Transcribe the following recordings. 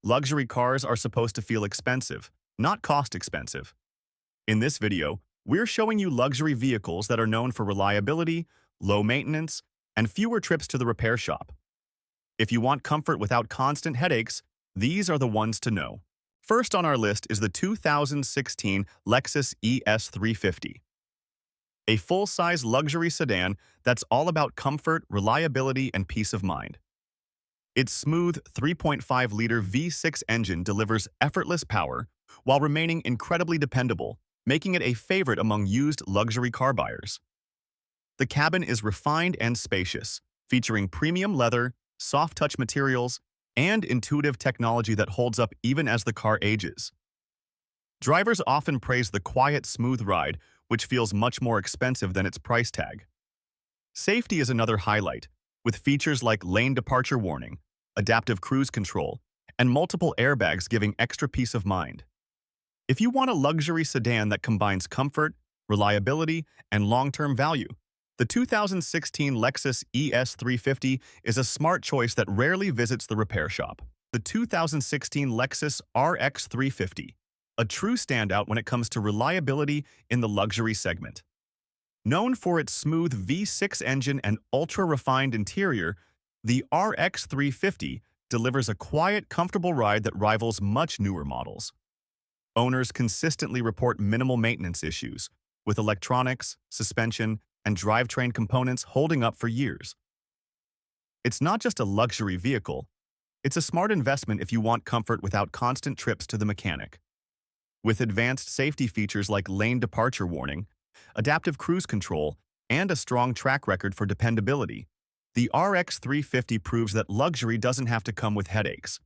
Luxury cars are supposed to feel expensive, not cost expensive. In this video, we're showing you luxury vehicles that are known for reliability, low maintenance, and fewer trips to the repair shop. If you want comfort without constant headaches, these are the ones to know. First on our list is the 2016 Lexus ES 350. A full-size luxury sedan that's all about comfort, reliability, and peace of mind. Its smooth 3.5-liter V6 engine delivers effortless power while remaining incredibly dependable, making it a favorite among used luxury car buyers. The cabin is refined and spacious, featuring premium leather, soft-touch materials, and intuitive technology that holds up even as the car ages. Drivers often praise the quiet, smooth ride, which feels much more expensive than its price tag. Safety is another highlight, with features like lane departure warning, adaptive cruise control, and multiple airbags giving extra peace of mind. If you want a luxury sedan that combines comfort, reliability, and long-term value, the 2016 Lexus ES 350 is a smart choice that rarely visits the repair shop. The 2016 Lexus RX 350, a true standout when it comes to reliability in the luxury segment. Known for its smooth V6 engine and ultra-refined interior, the RX 350 delivers a quiet, comfortable ride that rivals much newer models. Owners consistently report minimal maintenance issues, with electronics, suspension, and drivetrain components holding up for years. It's not just a luxury vehicle, it's a smart investment if you want comfort without constant trips to the mechanic. With advanced safety features like lane departure warning, adaptive cruise control, and a strong track record for dependability, the RX 350 proves that luxury doesn't have to come with headaches.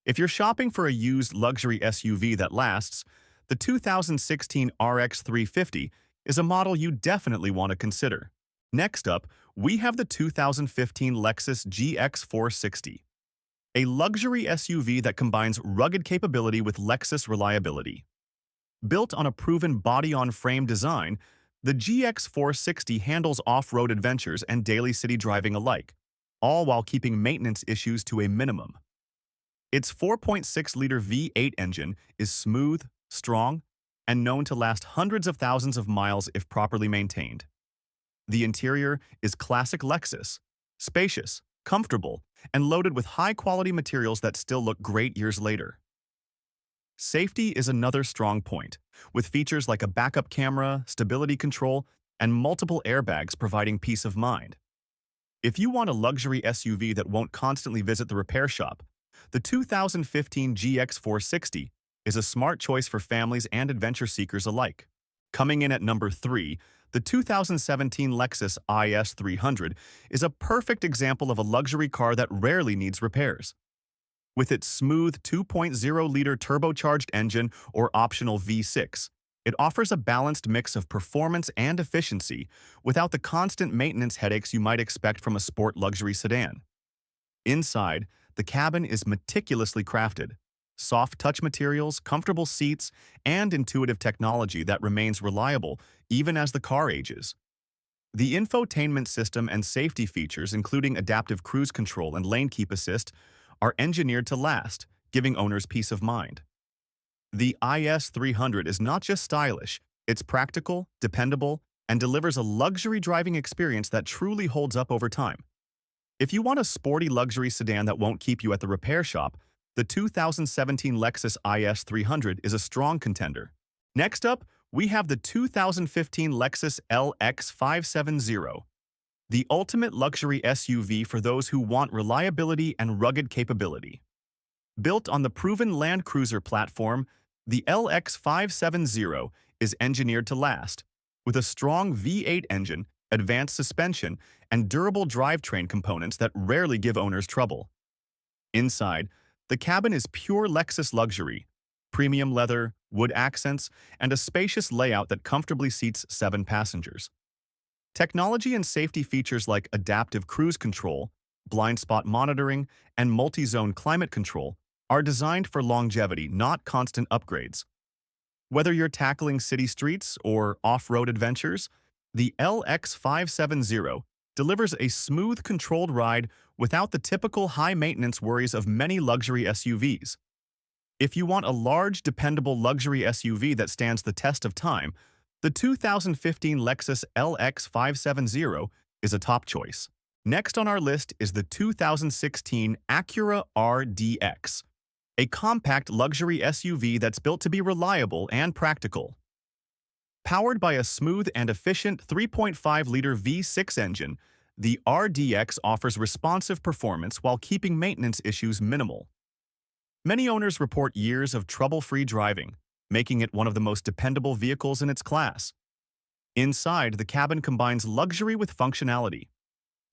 If you're shopping for a used luxury SUV that lasts, the 2016 RX 350 is a model you definitely want to consider. Next up, we have the 2015 Lexus GX 460, a luxury SUV that combines rugged capability with Lexus reliability. Built on a proven body-on-frame design, the GX 460 handles off-road adventures and daily city driving alike, all while keeping maintenance issues to a minimum. Its 4.6-liter V8 engine is smooth, strong, and known to last hundreds of thousands of miles if properly maintained. The interior is classic Lexus, spacious, comfortable, and loaded with high-quality materials that still look great years later. Safety is another strong point, with features like a backup camera, stability control, and multiple airbags providing peace of mind. If you want a luxury SUV that won't constantly visit the repair shop, the 2015 GX 460 is a smart choice for families and adventure seekers alike. Coming in at number 3, the 2017 Lexus IS 300 is a perfect example of a luxury car that rarely needs repairs. With its smooth 2.0-liter turbocharged engine or optional V6, it offers a balanced mix of performance and efficiency without the constant maintenance headaches you might expect from a sport luxury sedan. Inside, the cabin is meticulously crafted. Soft touch materials, comfortable seats, and intuitive technology that remains reliable even as the car ages. The infotainment system and safety features, including adaptive cruise control and lane keep assist, are engineered to last, giving owners peace of mind. The IS 300 is not just stylish, it's practical, dependable, and delivers a luxury driving experience that truly holds up over time. If you want a sporty luxury sedan that won't keep you at the repair shop, the 2017 Lexus IS 300 is a strong contender. Next up, we have the 2015 Lexus LX 570, the ultimate luxury SUV for those who want reliability and rugged capability. Built on the proven Land Cruiser platform, the LX 570 is engineered to last, with a strong V8 engine, advanced suspension, and durable drivetrain components that rarely give owners trouble. Inside, the cabin is pure Lexus luxury, premium leather, wood accents, and a spacious layout that comfortably seats 7 passengers. Technology and safety features like adaptive cruise control, blind spot monitoring, and multi-zone climate control are designed for longevity, not constant upgrades. Whether you're tackling city streets or off-road adventures, the LX 570 delivers a smooth, controlled ride without the typical high-maintenance worries of many luxury SUVs. If you want a large, dependable luxury SUV that stands the test of time, the 2015 Lexus LX 570 is a top choice. Next on our list is the 2016 Acura RDX, a compact luxury SUV that's built to be reliable and practical. Powered by a smooth and efficient 3.5-liter V6 engine, the RDX offers responsive performance while keeping maintenance issues minimal. Many owners report years of trouble-free driving, making it one of the most dependable vehicles in its class. Inside, the cabin combines luxury with functionality.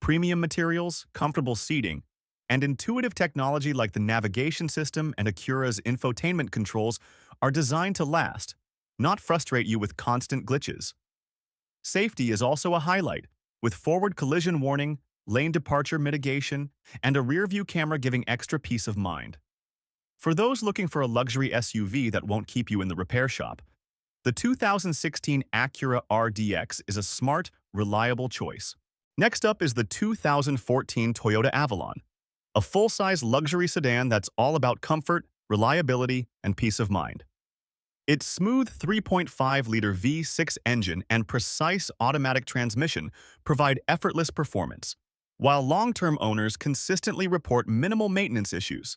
Premium materials, comfortable seating, and intuitive technology like the navigation system and Acura's infotainment controls are designed to last, not frustrate you with constant glitches. Safety is also a highlight, with forward collision warning, lane departure mitigation, and a rear-view camera giving extra peace of mind. For those looking for a luxury SUV that won't keep you in the repair shop, the 2016 Acura RDX is a smart, reliable choice. Next up is the 2014 Toyota Avalon, a full-size luxury sedan that's all about comfort, reliability, and peace of mind. Its smooth 3.5-liter V6 engine and precise automatic transmission provide effortless performance, while long-term owners consistently report minimal maintenance issues.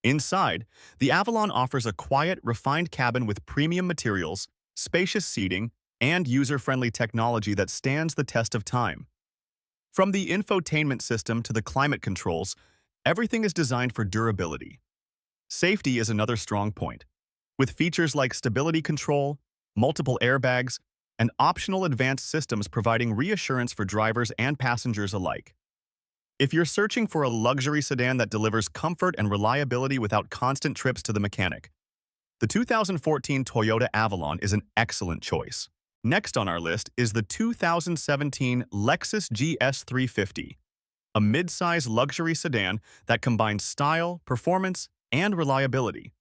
Inside, the Avalon offers a quiet, refined cabin with premium materials, spacious seating, and user-friendly technology that stands the test of time. From the infotainment system to the climate controls, everything is designed for durability. Safety is another strong point, with features like stability control, multiple airbags, and optional advanced systems providing reassurance for drivers and passengers alike. If you're searching for a luxury sedan that delivers comfort and reliability without constant trips to the mechanic, the 2014 Toyota Avalon is an excellent choice. Next on our list is the 2017 Lexus GS 350, a mid-size luxury sedan that combines style, performance, and reliability.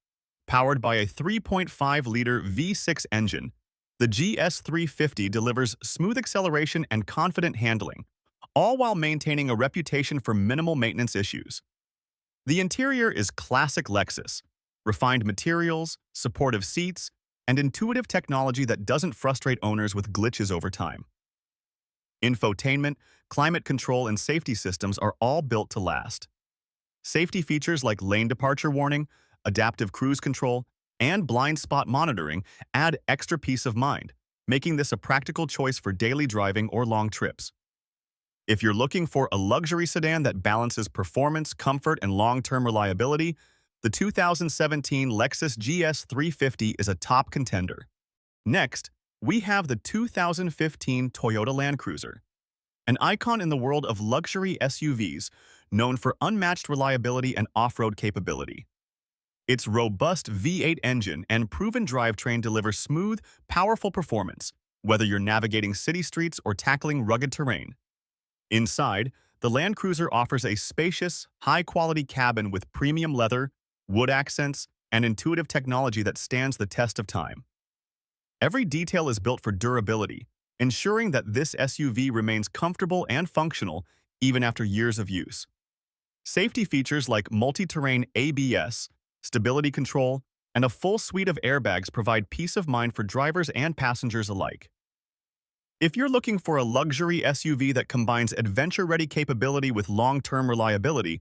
Powered by a 3.5-liter V6 engine, the GS 350 delivers smooth acceleration and confident handling, all while maintaining a reputation for minimal maintenance issues. The interior is classic Lexus, refined materials, supportive seats, and intuitive technology that doesn't frustrate owners with glitches over time. Infotainment, climate control, and safety systems are all built to last. Safety features like lane departure warning, adaptive cruise control, and blind spot monitoring add extra peace of mind, making this a practical choice for daily driving or long trips. If you're looking for a luxury sedan that balances performance, comfort, and long-term reliability, the 2017 Lexus GS 350 is a top contender. Next, we have the 2015 Toyota Land Cruiser, an icon in the world of luxury SUVs known for unmatched reliability and off-road capability. Its robust V8 engine and proven drivetrain deliver smooth, powerful performance, whether you're navigating city streets or tackling rugged terrain. Inside, the Land Cruiser offers a spacious, high-quality cabin with premium leather, wood accents, and intuitive technology that stands the test of time. Every detail is built for durability, ensuring that this SUV remains comfortable and functional even after years of use. Safety features like multi-terrain ABS, stability control, and a full suite of airbags provide peace of mind for drivers and passengers alike. If you're looking for a luxury SUV that combines adventure-ready capability with long-term reliability,